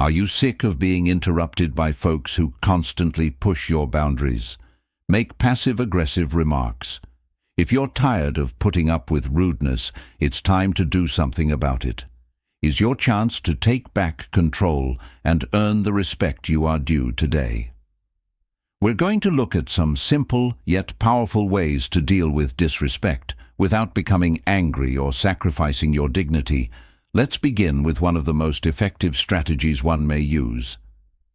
Are you sick of being interrupted by folks who constantly push your boundaries? Make passive-aggressive remarks. If you're tired of putting up with rudeness, it's time to do something about it. Is your chance to take back control and earn the respect you are due today. We're going to look at some simple yet powerful ways to deal with disrespect without becoming angry or sacrificing your dignity. Let's begin with one of the most effective strategies one may use.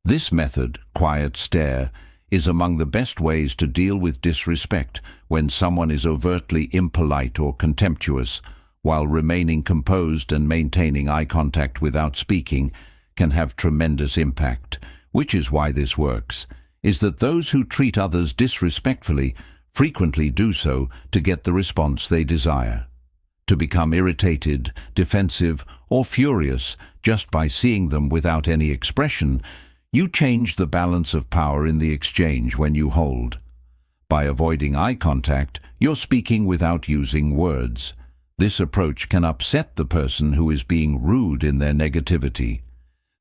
This method, quiet stare, is among the best ways to deal with disrespect when someone is overtly impolite or contemptuous. While remaining composed and maintaining eye contact without speaking can have tremendous impact. Which is why this works, is that those who treat others disrespectfully frequently do so to get the response they desire. To become irritated, defensive, or furious just by seeing them without any expression, you change the balance of power in the exchange when you hold. By avoiding eye contact, you're speaking without using words. This approach can upset the person who is being rude in their negativity.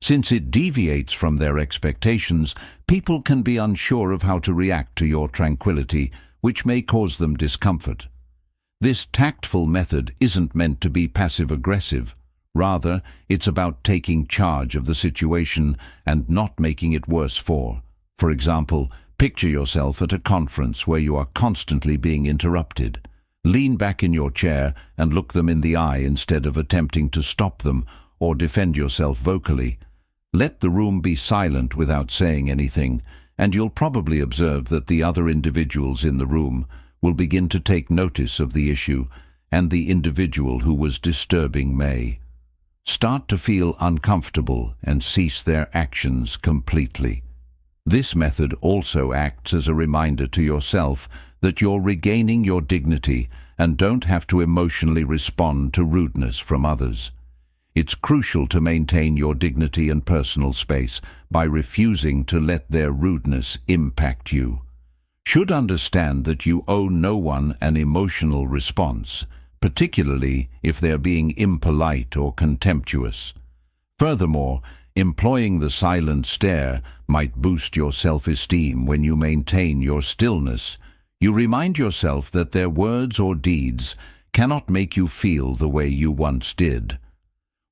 Since it deviates from their expectations, people can be unsure of how to react to your tranquility, which may cause them discomfort. This tactful method isn't meant to be passive-aggressive. Rather, it's about taking charge of the situation and not making it worse for example, picture yourself at a conference where you are constantly being interrupted. Lean back in your chair and look them in the eye instead of attempting to stop them or defend yourself vocally. Let the room be silent without saying anything, and you'll probably observe that the other individuals in the room will begin to take notice of the issue, and the individual who was disturbing may start to feel uncomfortable and cease their actions completely. This method also acts as a reminder to yourself that you're regaining your dignity and don't have to emotionally respond to rudeness from others. It's crucial to maintain your dignity and personal space by refusing to let their rudeness impact you. Should understand that you owe no one an emotional response, particularly if they're being impolite or contemptuous. Furthermore, employing the silent stare might boost your self-esteem when you maintain your stillness. You remind yourself that their words or deeds cannot make you feel the way you once did.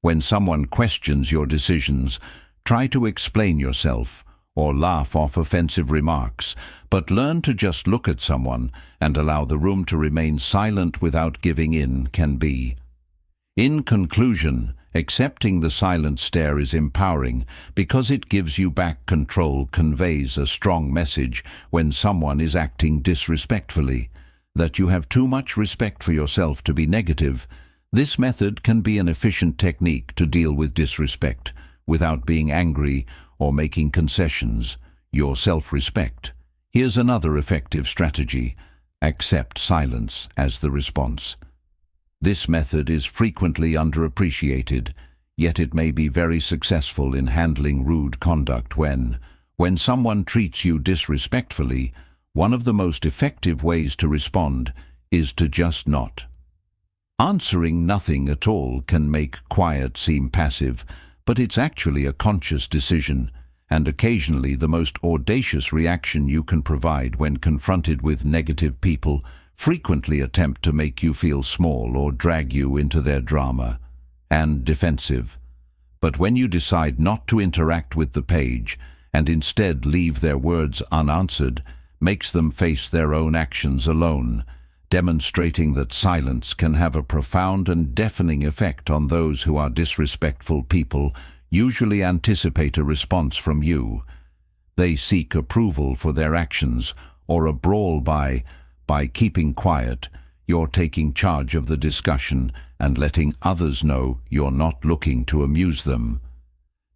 When someone questions your decisions, try to explain yourself or laugh off offensive remarks, but learn to just look at someone and allow the room to remain silent without giving in can be. In conclusion, accepting the silent stare is empowering because it gives you back control, conveys a strong message when someone is acting disrespectfully, that you have too much respect for yourself to be negative. This method can be an efficient technique to deal with disrespect without being angry or making concessions. Your self-respect. Here's another effective strategy. Accept silence as the response. This method is frequently underappreciated, yet it may be very successful in handling rude conduct when someone treats you disrespectfully. One of the most effective ways to respond is to just not. Answering nothing at all can make quiet seem passive, but it's actually a conscious decision, and occasionally the most audacious reaction you can provide when confronted with negative people frequently attempt to make you feel small or drag you into their drama and defensive. But when you decide not to interact with the page and instead leave their words unanswered, makes them face their own actions alone, demonstrating that silence can have a profound and deafening effect on those who are disrespectful. People usually anticipate a response from you. They seek approval for their actions or a brawl by keeping quiet. You're taking charge of the discussion and letting others know you're not looking to amuse them.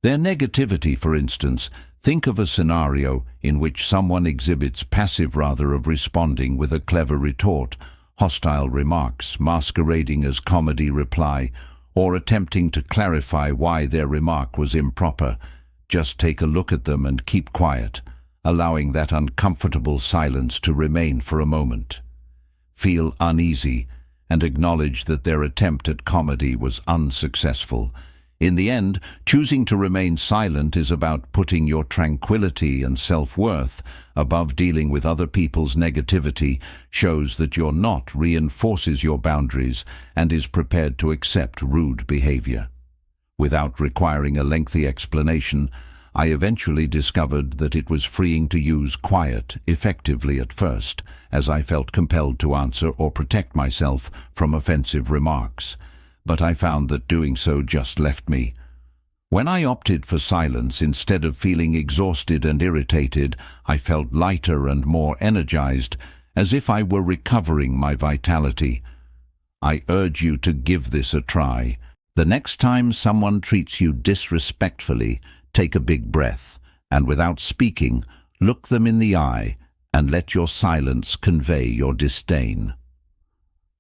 Their negativity, for instance, think of a scenario in which someone exhibits passive rather of responding with a clever retort, hostile remarks masquerading as comedy reply, or attempting to clarify why their remark was improper. Just take a look at them and keep quiet, allowing that uncomfortable silence to remain for a moment. Feel uneasy and acknowledge that their attempt at comedy was unsuccessful. In the end, choosing to remain silent is about putting your tranquility and self-worth above dealing with other people's negativity, shows that you're not, reinforces your boundaries, and is prepared to accept rude behavior. Without requiring a lengthy explanation, I eventually discovered that it was freeing to use quiet effectively at first, as I felt compelled to answer or protect myself from offensive remarks. But I found that doing so just left me. When I opted for silence instead of feeling exhausted and irritated, I felt lighter and more energized, as if I were recovering my vitality. I urge you to give this a try. The next time someone treats you disrespectfully, take a big breath, and without speaking, look them in the eye and let your silence convey your disdain.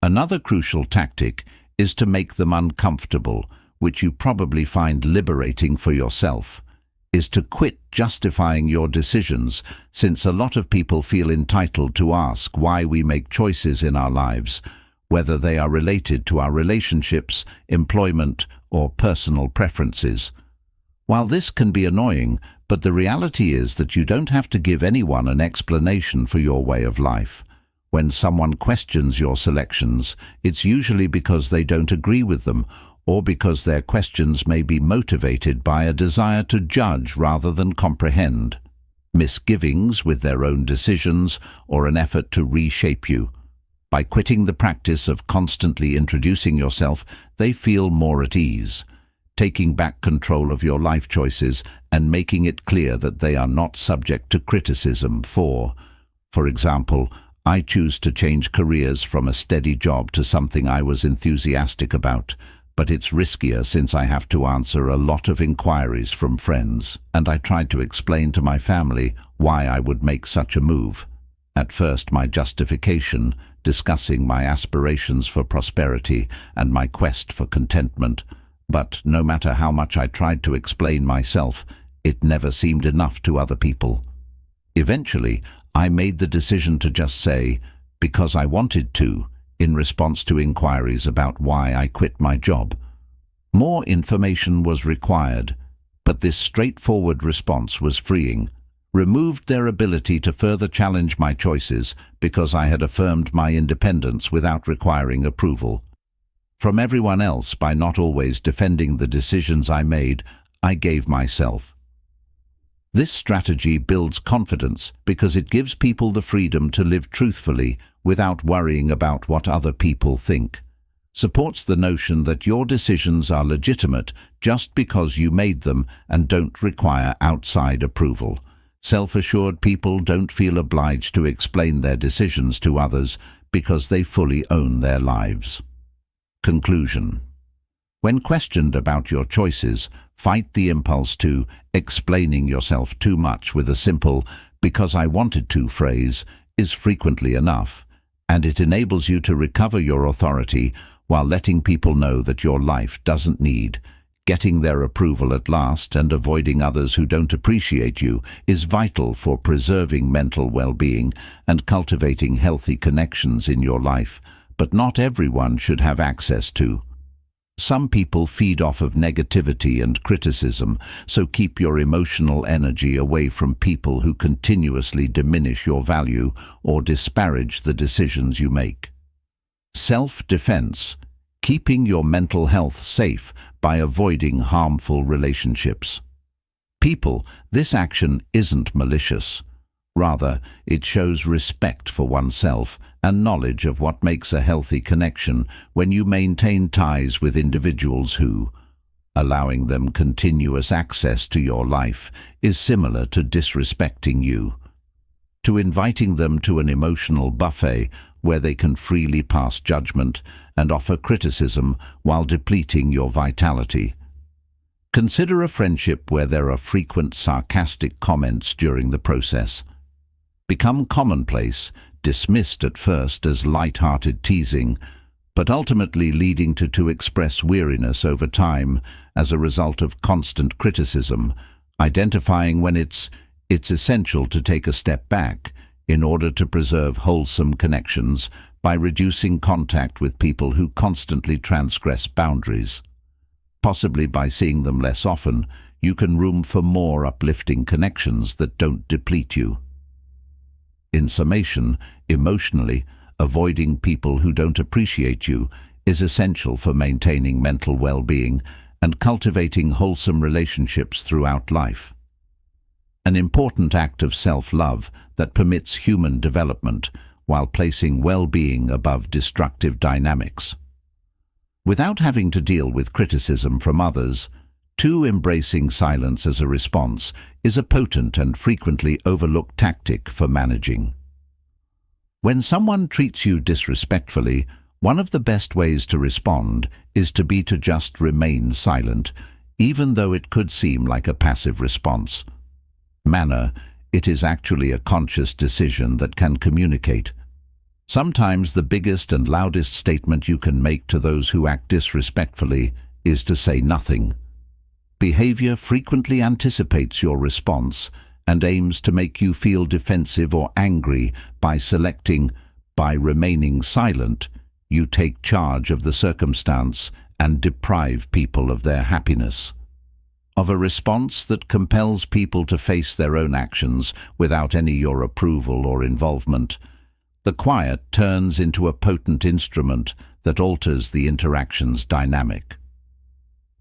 Another crucial tactic is to make them uncomfortable, which you probably find liberating for yourself, is to quit justifying your decisions, since a lot of people feel entitled to ask why we make choices in our lives, whether they are related to our relationships, employment, or personal preferences. While this can be annoying, but the reality is that you don't have to give anyone an explanation for your way of life. When someone questions your selections, it's usually because they don't agree with them, or because their questions may be motivated by a desire to judge rather than comprehend, misgivings with their own decisions, or an effort to reshape you. By quitting the practice of constantly introducing yourself, they feel more at ease, taking back control of your life choices and making it clear that they are not subject to criticism for example, I choose to change careers from a steady job to something I was enthusiastic about, but it's riskier since I have to answer a lot of inquiries from friends, and I tried to explain to my family why I would make such a move. At first, my justification, discussing my aspirations for prosperity and my quest for contentment, but no matter how much I tried to explain myself, it never seemed enough to other people. Eventually, I made the decision to just say, because I wanted to, in response to inquiries about why I quit my job. More information was required, but this straightforward response was freeing, removed their ability to further challenge my choices because I had affirmed my independence without requiring approval from everyone else. By not always defending the decisions I made, I gave myself. This strategy builds confidence because it gives people the freedom to live truthfully without worrying about what other people think. Supports the notion that your decisions are legitimate just because you made them and don't require outside approval. Self-assured people don't feel obliged to explain their decisions to others because they fully own their lives. Conclusion. When questioned about your choices, fight the impulse to explaining yourself too much with a simple "because I wanted to" phrase is frequently enough, and it enables you to recover your authority while letting people know that your life doesn't need getting their approval at last, and avoiding others who don't appreciate you is vital for preserving mental well-being and cultivating healthy connections in your life, but not everyone should have access to. Some people feed off of negativity and criticism, so keep your emotional energy away from people who continuously diminish your value or disparage the decisions you make. Self-defense. Keeping your mental health safe by avoiding harmful relationships. People, this action isn't malicious. Rather, it shows respect for oneself and knowledge of what makes a healthy connection when you maintain ties with individuals who, allowing them continuous access to your life, is similar to disrespecting you, to inviting them to an emotional buffet where they can freely pass judgment and offer criticism while depleting your vitality. Consider a friendship where there are frequent sarcastic comments during the process. Become commonplace, dismissed at first as light-hearted teasing, but ultimately leading to express weariness over time as a result of constant criticism, identifying when it's essential to take a step back in order to preserve wholesome connections by reducing contact with people who constantly transgress boundaries. Possibly by seeing them less often, you can room for more uplifting connections that don't deplete you. In summation, emotionally, avoiding people who don't appreciate you is essential for maintaining mental well-being and cultivating wholesome relationships throughout life. An important act of self-love that permits human development while placing well-being above destructive dynamics. Without having to deal with criticism from others, embracing silence as a response is a potent and frequently overlooked tactic for managing. When someone treats you disrespectfully, one of the best ways to respond is to just remain silent, even though it could seem like a passive response. It is actually a conscious decision that can communicate. Sometimes the biggest and loudest statement you can make to those who act disrespectfully is to say nothing. Behavior frequently anticipates your response and aims to make you feel defensive or angry by remaining silent. You take charge of the circumstance and deprive people of their happiness. Of a response that compels people to face their own actions without any your approval or involvement. The quiet turns into a potent instrument that alters the interaction's dynamic.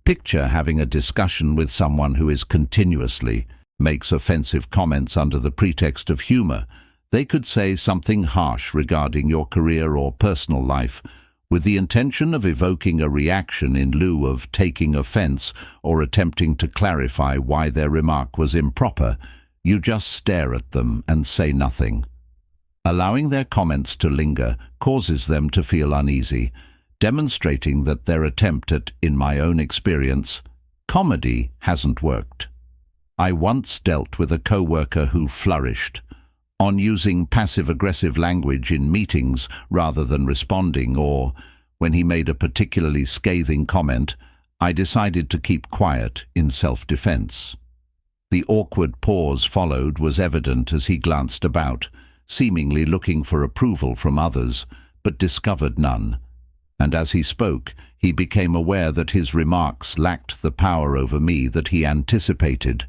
Picture having a discussion with someone who continuously makes offensive comments under the pretext of humor. They could say something harsh regarding your career or personal life, with the intention of evoking a reaction in lieu of taking offense or attempting to clarify why their remark was improper. You just stare at them and say nothing. Allowing their comments to linger causes them to feel uneasy, demonstrating that their attempt at, in my own experience, comedy hasn't worked. I once dealt with a coworker who flourished on using passive-aggressive language in meetings rather than responding, or when he made a particularly scathing comment, I decided to keep quiet in self-defense. The awkward pause followed was evident as he glanced about, seemingly looking for approval from others, but discovered none. And as he spoke, he became aware that his remarks lacked the power over me that he anticipated.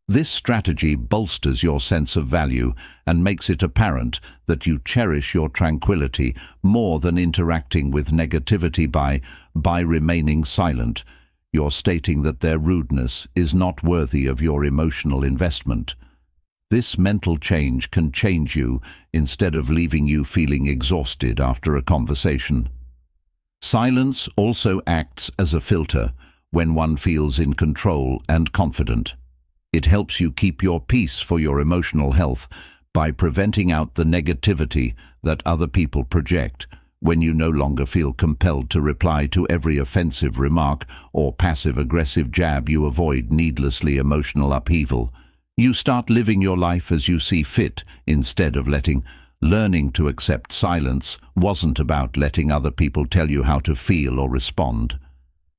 This strategy bolsters your sense of value and makes it apparent that you cherish your tranquility more than interacting with negativity by remaining silent. You're stating that their rudeness is not worthy of your emotional investment. This mental change can change you instead of leaving you feeling exhausted after a conversation. Silence also acts as a filter when one feels in control and confident. It helps you keep your peace for your emotional health by preventing out the negativity that other people project. When you no longer feel compelled to reply to every offensive remark or passive-aggressive jab, you avoid needlessly emotional upheaval. You start living your life as you see fit instead of learning to accept silence wasn't about letting other people tell you how to feel or respond.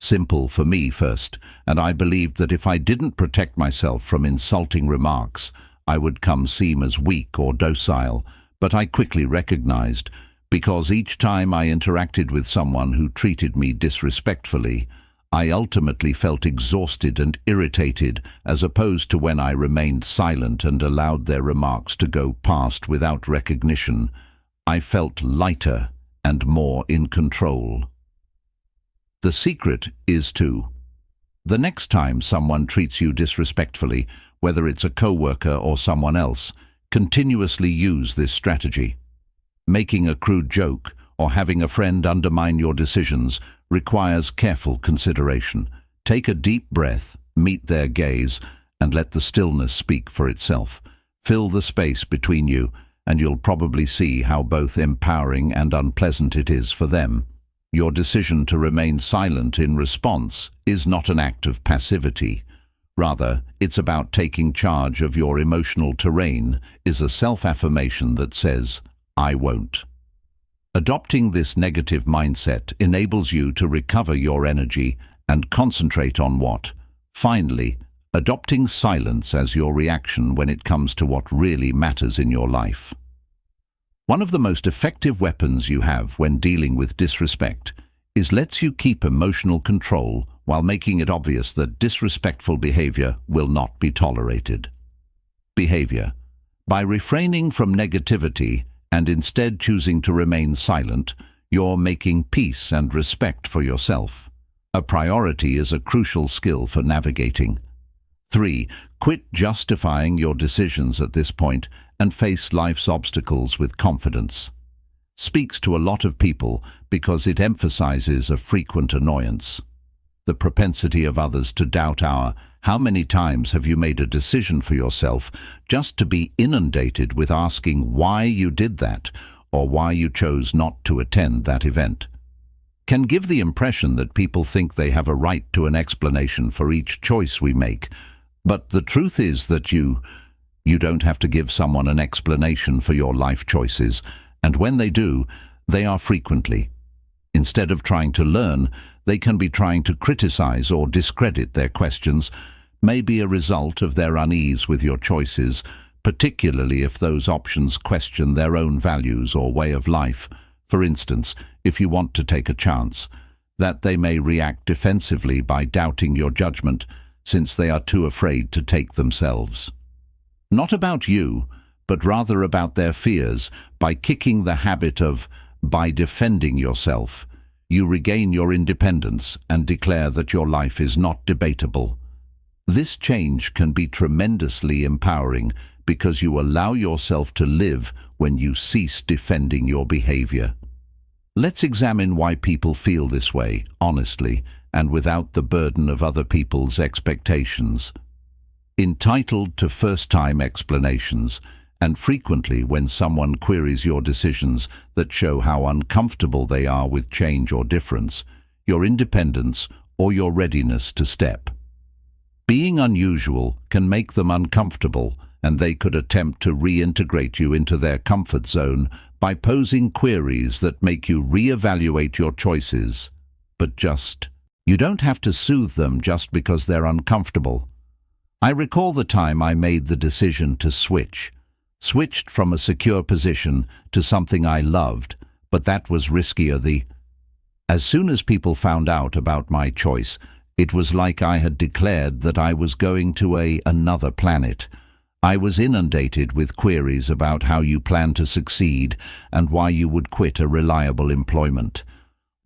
Simple for me first, and I believed that if I didn't protect myself from insulting remarks, I would seem as weak or docile, but I quickly recognized, because each time I interacted with someone who treated me disrespectfully, I ultimately felt exhausted and irritated, as opposed to when I remained silent and allowed their remarks to go past without recognition. I felt lighter and more in control. The secret is the next time someone treats you disrespectfully, whether it's a coworker or someone else, continuously use this strategy. Making a crude joke or having a friend undermine your decisions requires careful consideration. Take a deep breath, meet their gaze, and let the stillness speak for itself. Fill the space between you, and you'll probably see how both empowering and unpleasant it is for them. Your decision to remain silent in response is not an act of passivity. Rather, it's about taking charge of your emotional terrain, is a self-affirmation that says, I won't. Adopting this negative mindset enables you to recover your energy and concentrate on finally, adopting silence as your reaction when it comes to what really matters in your life. One of the most effective weapons you have when dealing with disrespect lets you keep emotional control while making it obvious that disrespectful behavior will not be tolerated. Behavior. By refraining from negativity and instead choosing to remain silent, you're making peace and respect for yourself. A priority is a crucial skill for navigating. 3. Quit justifying your decisions at this point and face life's obstacles with confidence. Speaks to a lot of people because it emphasizes a frequent annoyance. The propensity of others to doubt our "how many times have you made a decision for yourself" just to be inundated with asking why you did that or why you chose not to attend that event can give the impression that people think they have a right to an explanation for each choice we make. But the truth is that you don't have to give someone an explanation for your life choices, and when they do, they are frequently. Instead of trying to learn, they can be trying to criticize or discredit their questions, may be a result of their unease with your choices, particularly if those options question their own values or way of life. For instance, if you want to take a chance, that they may react defensively by doubting your judgment, since they are too afraid to take themselves. Not about you, but rather about their fears. By kicking the habit of by defending yourself, you regain your independence and declare that your life is not debatable. This change can be tremendously empowering because you allow yourself to live when you cease defending your behavior. Let's examine why people feel this way, honestly, and without the burden of other people's expectations. Entitled to first-time explanations, and frequently when someone queries your decisions that show how uncomfortable they are with change or difference, your independence, or your readiness to step. Being unusual can make them uncomfortable, and they could attempt to reintegrate you into their comfort zone by posing queries that make you reevaluate your choices. But you don't have to soothe them just because they're uncomfortable. I recall the time I made the decision to switched from a secure position to something I loved, but that was riskier. As soon as people found out about my choice, it was like I had declared that I was going to another planet. I was inundated with queries about how you plan to succeed and why you would quit a reliable employment.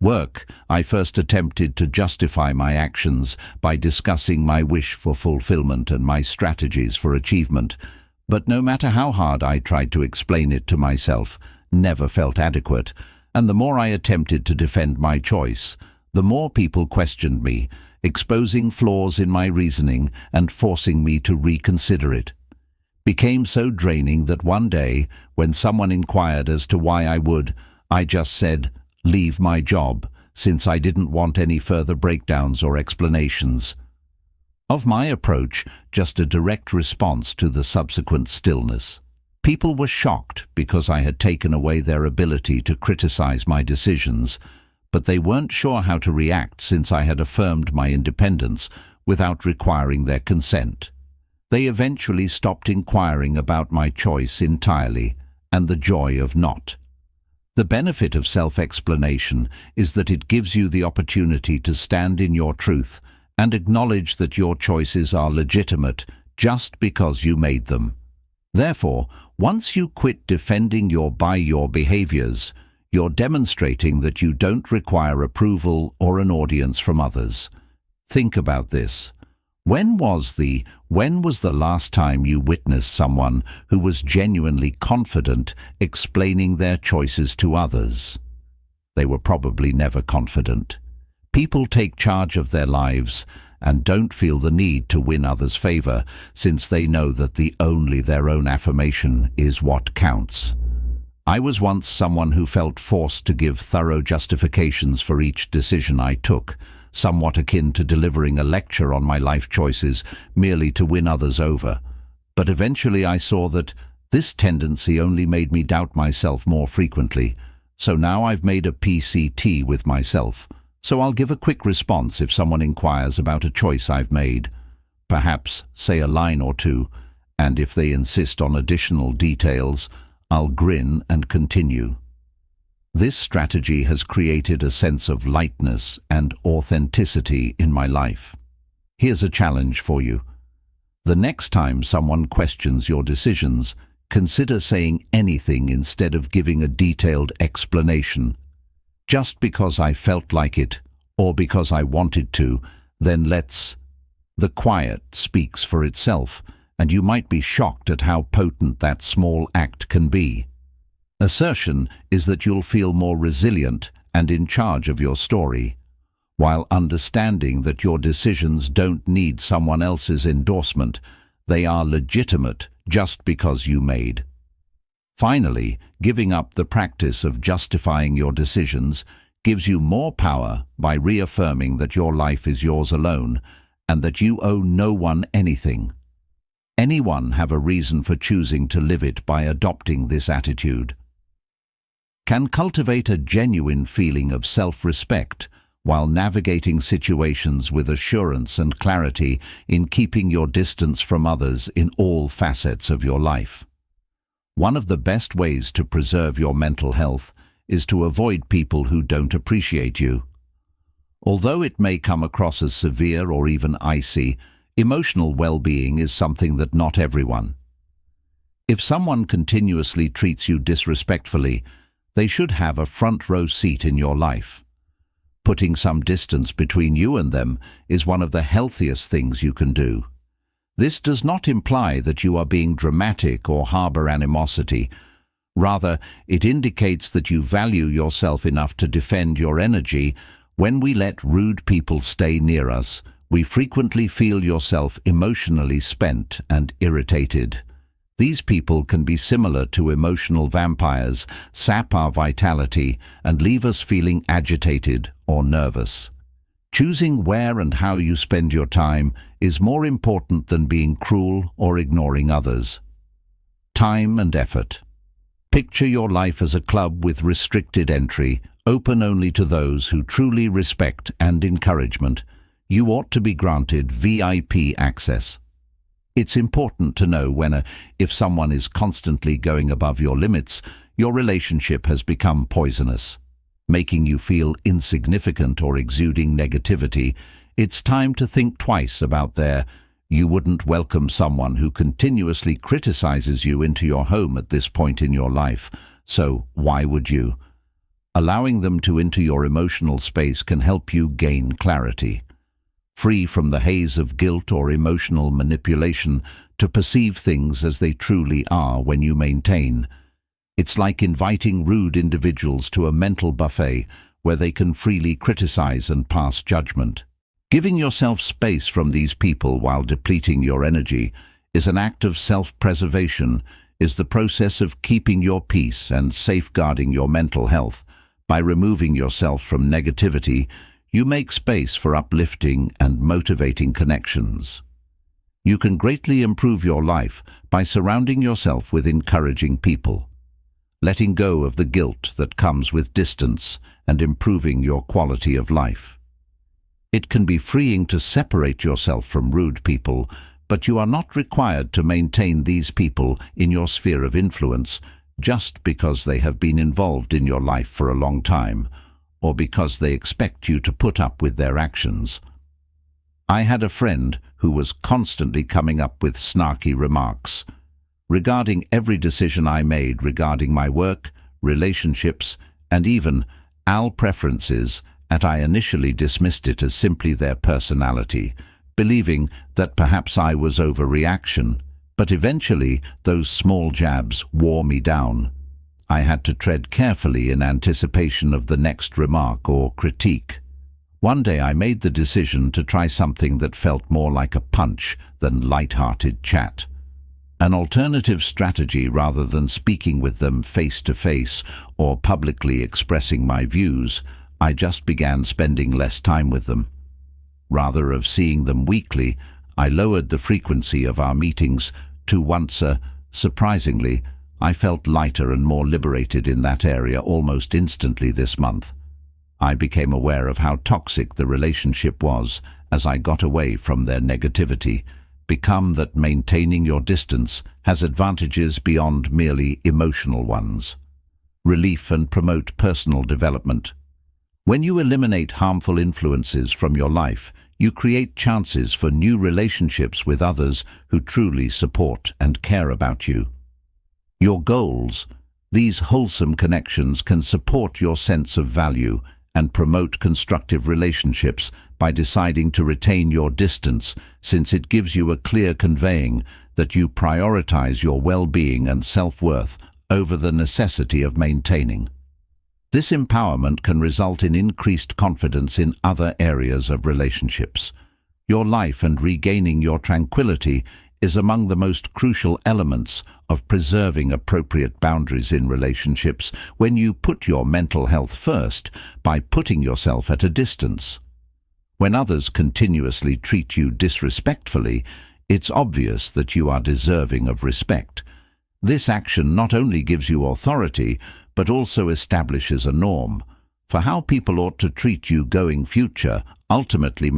Work, I first attempted to justify my actions by discussing my wish for fulfillment and my strategies for achievement. But no matter how hard I tried to explain it to myself, never felt adequate, and the more I attempted to defend my choice, the more people questioned me, exposing flaws in my reasoning and forcing me to reconsider it. Became so draining that one day, when someone inquired as to why I just said, "Leave my job," since I didn't want any further breakdowns or explanations. Of my approach, just a direct response to the subsequent stillness. People were shocked because I had taken away their ability to criticize my decisions, but they weren't sure how to react since I had affirmed my independence without requiring their consent. They eventually stopped inquiring about my choice entirely, and the joy of not. The benefit of self-explanation is that it gives you the opportunity to stand in your truth and acknowledge that your choices are legitimate just because you made them. Therefore, once you quit defending your behaviors, you're demonstrating that you don't require approval or an audience from others. Think about this. When was the last time you witnessed someone who was genuinely confident explaining their choices to others? They were probably never confident. People take charge of their lives and don't feel the need to win others' favor, since they know that only their own affirmation is what counts. I was once someone who felt forced to give thorough justifications for each decision I took, somewhat akin to delivering a lecture on my life choices merely to win others over. But eventually I saw that this tendency only made me doubt myself more frequently, so now I've made a PCT with myself. So I'll give a quick response if someone inquires about a choice I've made. Perhaps say a line or two, and if they insist on additional details, I'll grin and continue. This strategy has created a sense of lightness and authenticity in my life. Here's a challenge for you. The next time someone questions your decisions, consider saying anything instead of giving a detailed explanation. Just because I felt like it, or because I wanted to, then let's. The quiet speaks for itself, and you might be shocked at how potent that small act can be. Assertion is that you'll feel more resilient and in charge of your story, while understanding that your decisions don't need someone else's endorsement. They are legitimate just because you made. Finally, giving up the practice of justifying your decisions gives you more power by reaffirming that your life is yours alone and that you owe no one anything. Anyone have a reason for choosing to live it by adopting this attitude. Can cultivate a genuine feeling of self-respect while navigating situations with assurance and clarity in keeping your distance from others in all facets of your life. One of the best ways to preserve your mental health is to avoid people who don't appreciate you. Although it may come across as severe or even icy, emotional well-being is something that not everyone. If someone continuously treats you disrespectfully, they should have a front-row seat in your life. Putting some distance between you and them is one of the healthiest things you can do. This does not imply that you are being dramatic or harbor animosity. Rather, it indicates that you value yourself enough to defend your energy. When we let rude people stay near us, we frequently feel yourself emotionally spent and irritated. These people can be similar to emotional vampires, sap our vitality, and leave us feeling agitated or nervous. Choosing where and how you spend your time is more important than being cruel or ignoring others. Time and effort. Picture your life as a club with restricted entry, open only to those who truly respect and encouragement. You ought to be granted VIP access. It's important to know if someone is constantly going above your limits, your relationship has become poisonous, making you feel insignificant or exuding negativity. It's time to think twice about you wouldn't welcome someone who continuously criticizes you into your home at this point in your life, so why would you? Allowing them into your emotional space can help you gain clarity. Free from the haze of guilt or emotional manipulation to perceive things as they truly are when you maintain. It's like inviting rude individuals to a mental buffet where they can freely criticize and pass judgment. Giving yourself space from these people while depleting your energy is an act of self-preservation, is the process of keeping your peace and safeguarding your mental health. By removing yourself from negativity, you make space for uplifting and motivating connections. You can greatly improve your life by surrounding yourself with encouraging people, letting go of the guilt that comes with distance and improving your quality of life. It can be freeing to separate yourself from rude people, but you are not required to maintain these people in your sphere of influence just because they have been involved in your life for a long time, or because they expect you to put up with their actions. I had a friend who was constantly coming up with snarky remarks regarding every decision I made regarding my work, relationships, and even preferences, and I initially dismissed it as simply their personality, believing that perhaps I was overreaction, but eventually those small jabs wore me down. I had to tread carefully in anticipation of the next remark or critique. One day I made the decision to try something that felt more like a punch than light-hearted chat. An alternative strategy rather than speaking with them face-to-face or publicly expressing my views. I just began spending less time with them. Rather of seeing them weekly, I lowered the frequency of our meetings to once a. Surprisingly, I felt lighter and more liberated in that area almost instantly this month. I became aware of how toxic the relationship was as I got away from their negativity. Become that maintaining your distance has advantages beyond merely emotional ones. relief and promote personal development. When you eliminate harmful influences from your life, you create chances for new relationships with others who truly support and care about you. Your goals. These wholesome connections can support your sense of value and promote constructive relationships by deciding to retain your distance, since it gives you a clear conveying that you prioritize your well-being and self-worth over the necessity of maintaining. This empowerment can result in increased confidence in other areas of relationships. Your life and regaining your tranquility is among the most crucial elements of preserving appropriate boundaries in relationships when you put your mental health first by putting yourself at a distance. When others continuously treat you disrespectfully, it's obvious that you are deserving of respect. This action not only gives you authority, but also establishes a norm for how people ought to treat you going future, ultimately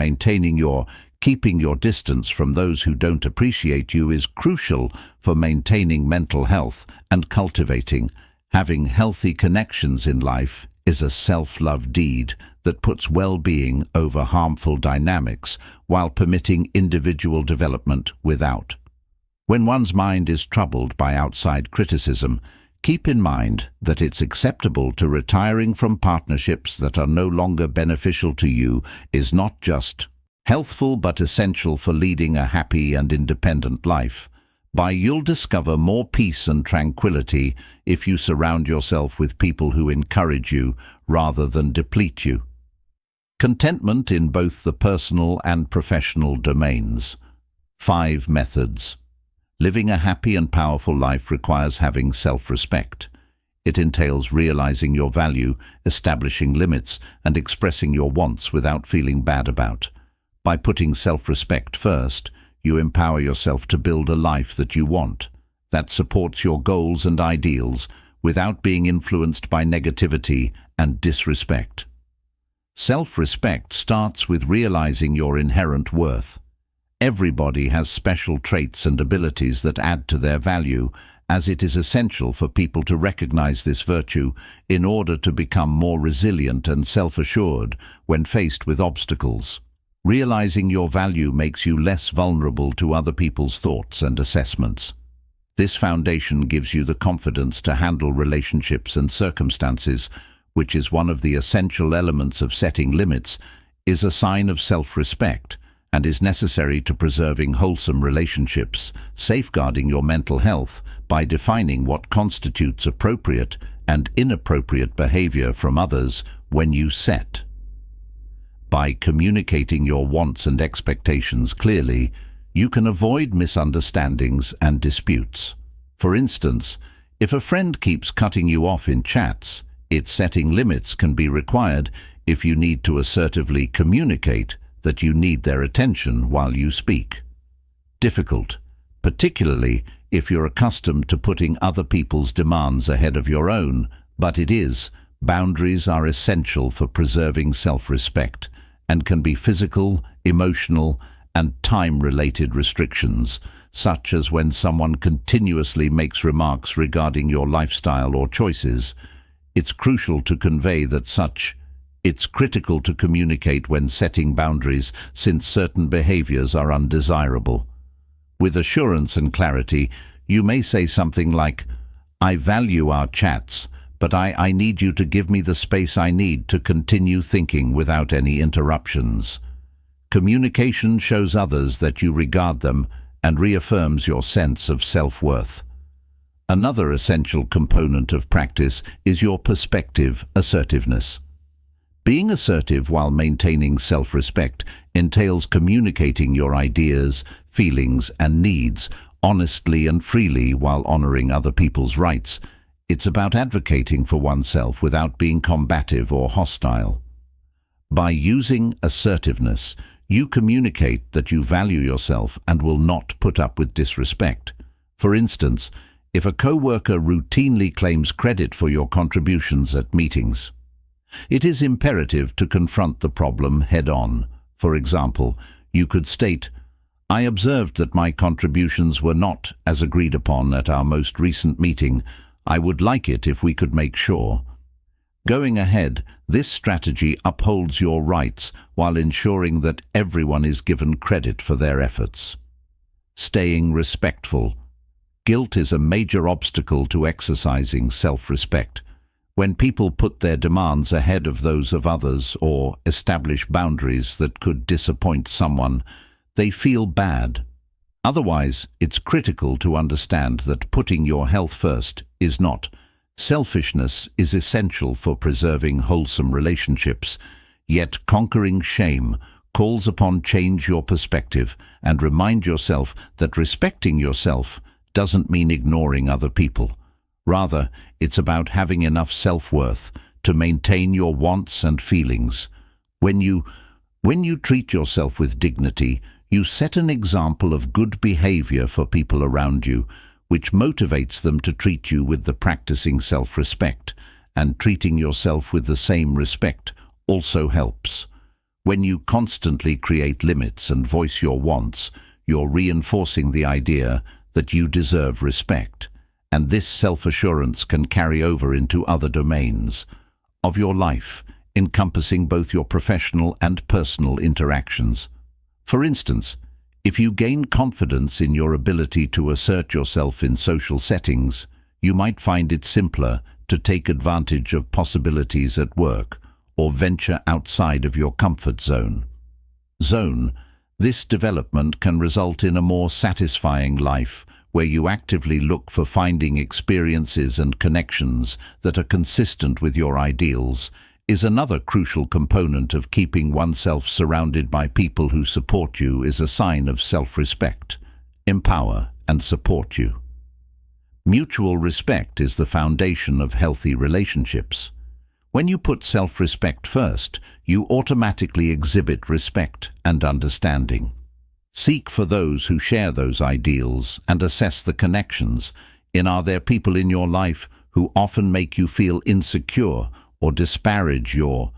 keeping your distance from those who don't appreciate you is crucial for maintaining mental health and cultivating. Having healthy connections in life is a self-love deed that puts well-being over harmful dynamics while permitting individual development without. When one's mind is troubled by outside criticism, keep in mind that it's acceptable to retiring from partnerships that are no longer beneficial to you is not just healthful but essential for leading a happy and independent life. You'll discover more peace and tranquility if you surround yourself with people who encourage you rather than deplete you. Contentment in both the personal and professional domains. 5 methods. Living a happy and powerful life requires having self-respect. It entails realizing your value, establishing limits, and expressing your wants without feeling bad about. By putting self-respect first, you empower yourself to build a life that you want, that supports your goals and ideals without being influenced by negativity and disrespect. Self-respect starts with realizing your inherent worth. Everybody has special traits and abilities that add to their value, as it is essential for people to recognize this virtue in order to become more resilient and self-assured when faced with obstacles. Realizing your value makes you less vulnerable to other people's thoughts and assessments. This foundation gives you the confidence to handle relationships and circumstances, which is one of the essential elements of setting limits, is a sign of self-respect, and is necessary to preserving wholesome relationships, safeguarding your mental health by defining what constitutes appropriate and inappropriate behavior from others when you set. By communicating your wants and expectations clearly, you can avoid misunderstandings and disputes. For instance, if a friend keeps cutting you off in chats, setting limits can be required if you need to assertively communicate that you need their attention while you speak. Difficult, particularly if you're accustomed to putting other people's demands ahead of your own, but boundaries are essential for preserving self-respect and can be physical, emotional, and time-related restrictions, such as when someone continuously makes remarks regarding your lifestyle or choices. It's crucial to convey It's critical to communicate when setting boundaries, since certain behaviors are undesirable. With assurance and clarity, you may say something like, "I value our chats, but I need you to give me the space I need to continue thinking without any interruptions." Communication shows others that you regard them and reaffirms your sense of self-worth. Another essential component of practice is your perspective assertiveness. Being assertive while maintaining self-respect entails communicating your ideas, feelings, and needs honestly and freely while honoring other people's rights. It's about advocating for oneself without being combative or hostile. By using assertiveness, you communicate that you value yourself and will not put up with disrespect. For instance, if a co-worker routinely claims credit for your contributions at meetings, it is imperative to confront the problem head-on. For example, you could state, "I observed that my contributions were not as agreed upon at our most recent meeting. I would like it if we could make sure. Going ahead, this strategy upholds your rights while ensuring that everyone is given credit for their efforts. Staying respectful. Guilt is a major obstacle to exercising self-respect. When people put their demands ahead of those of others or establish boundaries that could disappoint someone, they feel bad. Otherwise, it's critical to understand that putting your health first is not. Selfishness is essential for preserving wholesome relationships, yet conquering shame calls upon change your perspective and remind yourself that respecting yourself doesn't mean ignoring other people. Rather, it's about having enough self-worth to maintain your wants and feelings. When you treat yourself with dignity, you set an example of good behavior for people around you, which motivates them to treat you with the practicing self-respect, and treating yourself with the same respect also helps. When you constantly create limits and voice your wants, you're reinforcing the idea that you deserve respect, and this self-assurance can carry over into other domains of your life, encompassing both your professional and personal interactions. For instance, if you gain confidence in your ability to assert yourself in social settings, you might find it simpler to take advantage of possibilities at work or venture outside of your comfort zone. This development can result in a more satisfying life where you actively look for finding experiences and connections that are consistent with your ideals, is another crucial component of keeping oneself surrounded by people who support you is a sign of self-respect, empower and support you. Mutual respect is the foundation of healthy relationships. When you put self-respect first, you automatically exhibit respect and understanding. Seek for those who share those ideals and assess the connections. Are there people in your life who often make you feel insecure or disparage your